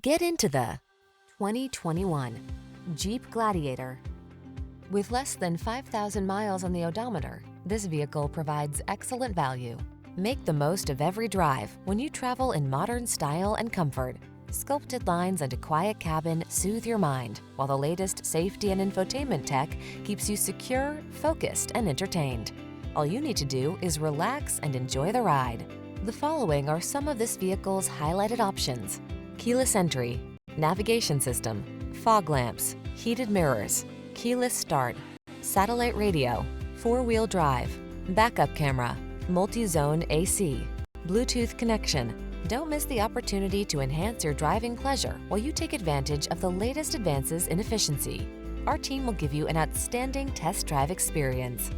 Get into the 2021 Jeep Gladiator. With less than 5,000 miles on the odometer, this vehicle provides excellent value. Make the most of every drive when you travel in modern style and comfort. Sculpted lines and a quiet cabin soothe your mind, while the latest safety and infotainment tech keeps you secure, focused, and entertained. All you need to do is relax and enjoy the ride. The following are some of this vehicle's highlighted options: keyless entry, navigation system, fog lamps, heated mirrors, keyless start, satellite radio, four-wheel drive, backup camera, multi-zone AC, Bluetooth connection. Don't miss the opportunity to enhance your driving pleasure while you take advantage of the latest advances in efficiency. Our team will give you an outstanding test drive experience.